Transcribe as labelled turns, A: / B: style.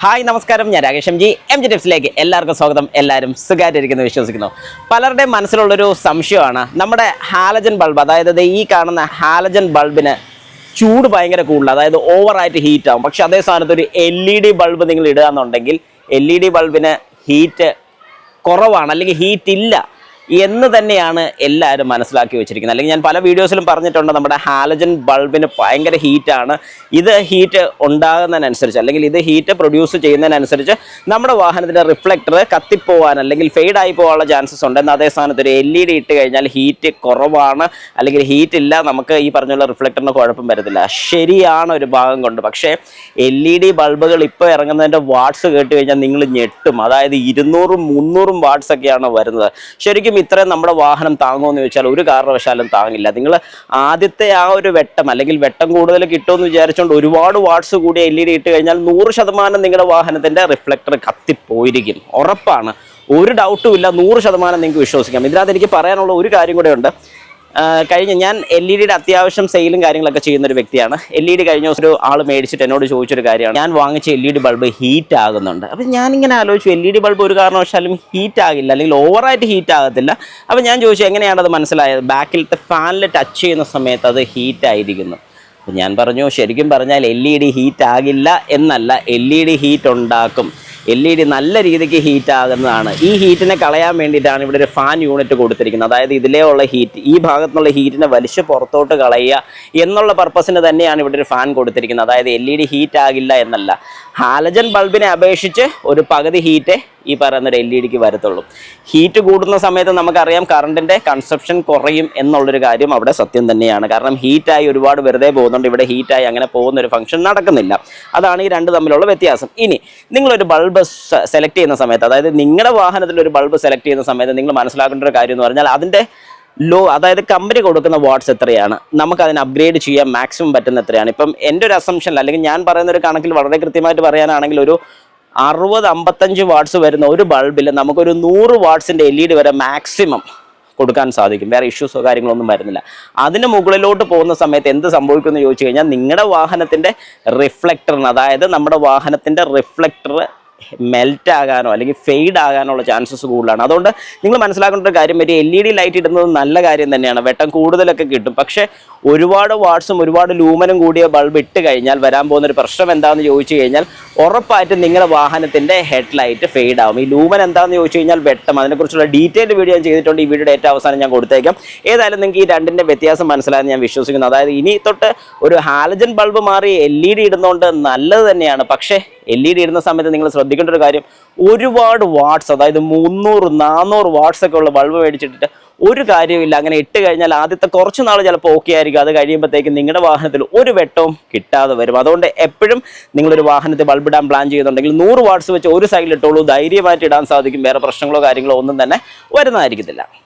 A: Hi നമസ്കാരം, ഞാൻ Rakesh M G ടിപ്സിലേക്ക് എല്ലാവർക്കും സ്വാഗതം. എല്ലാവരും സുഖമായിട്ടിരിക്കുന്നു വിശ്വസിക്കുന്നു. പലരുടെയും മനസ്സിലുള്ളൊരു സംശയമാണ് നമ്മുടെ ഹാലജൻ ബൾബ്, അതായത് ഈ കാണുന്ന ഹാലജൻ ബൾബിന് ചൂട് ഭയങ്കര കൂടുതൽ, അതായത് ഓവറായിട്ട് ഹീറ്റ് ആവും. പക്ഷെ അതേ സ്ഥാനത്ത് ഒരു LED ബൾബ് നിങ്ങൾ ഇടുക എന്നുണ്ടെങ്കിൽ LED ബൾബിന് ഹീറ്റ് കുറവാണ്, അല്ലെങ്കിൽ ഹീറ്റ് ഇല്ല എന്ന് തന്നെയാണ് എല്ലാവരും മനസ്സിലാക്കി വെച്ചിരിക്കുന്നത്. അല്ലെങ്കിൽ ഞാൻ പല വീഡിയോസിലും പറഞ്ഞിട്ടുണ്ട്, നമ്മുടെ ഹാലജൻ ബൾബിന് ഭയങ്കര ഹീറ്റാണ്. ഇത് ഹീറ്റ് ഉണ്ടാകുന്നതിനനുസരിച്ച്, അല്ലെങ്കിൽ ഇത് ഹീറ്റ് പ്രൊഡ്യൂസ് ചെയ്യുന്നതിനനുസരിച്ച് നമ്മുടെ വാഹനത്തിൻ്റെ റിഫ്ലക്ടർ കത്തിപ്പോവാൻ അല്ലെങ്കിൽ ഫെയ്ഡായി പോകാനുള്ള ചാൻസസ് ഉണ്ട്. എന്നാൽ അതേ സ്ഥാനത്ത് ഒരു LED ഇട്ട് കഴിഞ്ഞാൽ ഹീറ്റ് കുറവാണ്, അല്ലെങ്കിൽ ഹീറ്റ് ഇല്ല, നമുക്ക് ഈ പറഞ്ഞുള്ള റിഫ്ലക്ടറിന് കുഴപ്പം വരത്തില്ല. ശരിയാണ് ഒരു ഭാഗം കൊണ്ട്. പക്ഷേ LED ബൾബുകൾ ഇപ്പോൾ ഇറങ്ങുന്നതിൻ്റെ വാട്ട്സ് കേട്ട് കഴിഞ്ഞാൽ നിങ്ങൾ ഞെട്ടും. അതായത് 200-300 വാട്ട്സ് ഒക്കെയാണ് വരുന്നത്. ശരിക്കും ഇത്രയും നമ്മുടെ വാഹനം താങ്ങുമെന്ന് ചോദിച്ചാൽ ഒരു കാരണവശാലും താങ്ങില്ല. നിങ്ങൾ ആദ്യത്തെ ആ ഒരു വെട്ടം, അല്ലെങ്കിൽ വെട്ടം കൂടുതൽ കിട്ടുമെന്ന് വിചാരിച്ചുകൊണ്ട് ഒരുപാട് വാട്ട്സ് കൂടി LED ഇട്ട് കഴിഞ്ഞാൽ 100% നിങ്ങളുടെ വാഹനത്തിൻ്റെ റിഫ്ലക്ടർ കത്തിപ്പോയിരിക്കും, ഉറപ്പാണ്. ഒരു ഡൗട്ടും ഇല്ല, 100% നിങ്ങൾക്ക് വിശ്വസിക്കാം. ഇതിനകത്ത് എനിക്ക് പറയാനുള്ള ഒരു കാര്യം കൂടെ ഉണ്ട്. ഞാൻ LED അത്യാവശ്യം സെയിലും കാര്യങ്ങളൊക്കെ ചെയ്യുന്നൊരു വ്യക്തിയാണ്. LED കഴിഞ്ഞ ദിവസം ഒരു ആൾ മേടിച്ചിട്ട് എന്നോട് ചോദിച്ചൊരു കാര്യമാണ്, ഞാൻ വാങ്ങിച്ച LED ബൾബ് ഹീറ്റ് ആകുന്നുണ്ട്. അപ്പം ഞാനിങ്ങനെ ആലോചിച്ചു, LED ബൾബ് ഒരു കാരണവശാലും ഹീറ്റ് ആകില്ല, അല്ലെങ്കിൽ ഓവറായിട്ട് ഹീറ്റ് ആകത്തില്ല. അപ്പം ഞാൻ ചോദിച്ചു, എങ്ങനെയാണത് മനസ്സിലായത്? ബാക്കിലത്തെ ഫാനിൽ ടച്ച് ചെയ്യുന്ന സമയത്ത് അത് ഹീറ്റ് ആയിരിക്കുന്നു. അപ്പം ഞാൻ പറഞ്ഞു, ശരിക്കും പറഞ്ഞാൽ LED ഹീറ്റ് ആകില്ല എന്നല്ല, LED ഹീറ്റ് ഉണ്ടാക്കും. LED നല്ല രീതിക്ക് ഹീറ്റ് ആകുന്നതാണ്. ഈ ഹീറ്റിനെ കളയാൻ വേണ്ടിയിട്ടാണ് ഇവിടെ ഒരു ഫാൻ യൂണിറ്റ് കൊടുത്തിരിക്കുന്നത്. അതായത് ഇതിലേ ഉള്ള ഹീറ്റ്, ഈ ഭാഗത്തുനിന്നുള്ള ഹീറ്റിനെ വലിച്ച് പുറത്തോട്ട് കളയുക എന്നുള്ള പർപ്പസിന് തന്നെയാണ് ഇവിടെ ഒരു ഫാൻ കൊടുത്തിരിക്കുന്നത്. അതായത് LED ഹീറ്റ് ആകില്ല എന്നല്ല. ഹാലജൻ ബൾബിനെ അപേക്ഷിച്ച് ഒരു പകുതി ഹീറ്റ് ഈ പറയുന്നൊരു LEDക്ക് വരത്തുള്ളൂ. ഹീറ്റ് കൂടുന്ന സമയത്ത് നമുക്കറിയാം കറണ്ടിൻ്റെ കൺസപ്ഷൻ കുറയും എന്നുള്ളൊരു കാര്യം അവിടെ സത്യം തന്നെയാണ്. കാരണം ഹീറ്റായി ഒരുപാട് വെറുതെ പോകുന്നുണ്ട്. ഇവിടെ ഹീറ്റായി അങ്ങനെ പോകുന്നൊരു ഫംഗ്ഷൻ നടക്കുന്നില്ല. അതാണ് ഈ രണ്ട് തമ്മിലുള്ള വ്യത്യാസം. ഇനി നിങ്ങളൊരു ബൾബ് സെലക്ട് ചെയ്യുന്ന സമയത്ത്, അതായത് നിങ്ങളുടെ വാഹനത്തിൽ ഒരു ബൾബ് സെലക്ട് ചെയ്യുന്ന സമയത്ത് നിങ്ങൾ മനസ്സിലാക്കേണ്ട ഒരു കാര്യം എന്ന് പറഞ്ഞാൽ അതിൻ്റെ അതായത് കമ്പനി കൊടുക്കുന്ന വാട്ട്സ് എത്രയാണ്, നമുക്ക് അതിന് അപ്ഗ്രേഡ് ചെയ്യാൻ മാക്സിമം പറ്റുന്ന എത്രയാണ്. ഇപ്പം എൻ്റെ ഒരു അസംഷനിൽ, അല്ലെങ്കിൽ ഞാൻ പറയുന്ന ഒരു കണക്കിൽ വളരെ കൃത്യമായിട്ട് പറയാനാണെങ്കിൽ, ഒരു 60-55 വാട്ട്സ് വരുന്ന ഒരു ബൾബിൽ നമുക്കൊരു 100 വാട്ട്സിൻ്റെ LED വരെ മാക്സിമം കൊടുക്കാൻ സാധിക്കും. വേറെ ഇഷ്യൂസോ കാര്യങ്ങളൊന്നും വരുന്നില്ല. അതിന് മുകളിലോട്ട് പോകുന്ന സമയത്ത് എന്ത് സംഭവിക്കുമെന്ന് ചോദിച്ചു കഴിഞ്ഞാൽ, നിങ്ങളുടെ വാഹനത്തിൻ്റെ റിഫ്ലക്ടറിന്, അതായത് നമ്മുടെ വാഹനത്തിൻ്റെ റിഫ്ലക്ടർ മെൽറ്റ് ആകാനോ അല്ലെങ്കിൽ ഫെയ്ഡ് ആകാനുള്ള ചാൻസസ് കൂടുതലാണ്. അതുകൊണ്ട് നിങ്ങൾ മനസ്സിലാക്കേണ്ട ഒരു കാര്യം, ഒരു LED ലൈറ്റ് ഇടുന്നത് നല്ല കാര്യം തന്നെയാണ്, വെട്ടം കൂടുതലൊക്കെ കിട്ടും. പക്ഷേ ഒരുപാട് വാട്ട്സും ഒരുപാട് ലൂമനും കൂടിയ ബൾബ് ഇട്ട് കഴിഞ്ഞാൽ വരാൻ പോകുന്നൊരു പ്രശ്നം എന്താണെന്ന് ചോദിച്ചു കഴിഞ്ഞാൽ, ഉറപ്പായിട്ടും നിങ്ങളുടെ വാഹനത്തിൻ്റെ ഹെഡ് ലൈറ്റ് ഫെയ്ഡ് ആവും. ഈ ലൂമൻ എന്താണെന്ന് ചോദിച്ചു കഴിഞ്ഞാൽ വെട്ടം. അതിനെക്കുറിച്ചുള്ള ഡീറ്റെയിൽഡ് വീഡിയോ ഞാൻ ചെയ്തിട്ടുണ്ട്. ഈ വീഡിയോയുടെ ഏറ്റവും അവസാനം ഞാൻ കൊടുത്തേക്കാം. ഏതായാലും നിങ്ങൾക്ക് ഈ രണ്ടിൻ്റെ വ്യത്യാസം മനസ്സിലായെന്ന് ഞാൻ വിശ്വസിക്കുന്നു. അതായത് ഇനി തൊട്ട് ഒരു ഹാലജൻ ബൾബ് മാറി LED ഇടുന്നതുകൊണ്ട് നല്ലത് തന്നെയാണ്. പക്ഷേ LED ഇടുന്ന സമയത്ത് നിങ്ങൾ ശ്രദ്ധിക്കേണ്ട ഒരു കാര്യം, ഒരുപാട് വാട്ട്സ്, അതായത് 300-400 വാട്ട്സ് ഒക്കെ ഉള്ള ബൾബ് മേടിച്ചിട്ടിട്ട് ഒരു കാര്യമില്ല. അങ്ങനെ ഇട്ട് കഴിഞ്ഞാൽ ആദ്യത്തെ കുറച്ച് നാൾ ചിലപ്പോൾ ഓക്കെ ആയിരിക്കും. അത് കഴിയുമ്പോഴത്തേക്കും നിങ്ങളുടെ വാഹനത്തിൽ ഒരു വെട്ടവും കിട്ടാതെ വരും. അതുകൊണ്ട് എപ്പോഴും നിങ്ങളൊരു വാഹനത്തിൽ ബൾബ് ഇടാൻ പ്ലാൻ ചെയ്യുന്നുണ്ടെങ്കിൽ 100 വാട്ട്സ് വെച്ച് ഒരു സൈഡിൽ ഇട്ടോളൂ, ധൈര്യമായിട്ട് ഇടാൻ സാധിക്കും. വേറെ പ്രശ്നങ്ങളോ കാര്യങ്ങളോ ഒന്നും തന്നെ വരുന്നതായിരിക്കത്തില്ല.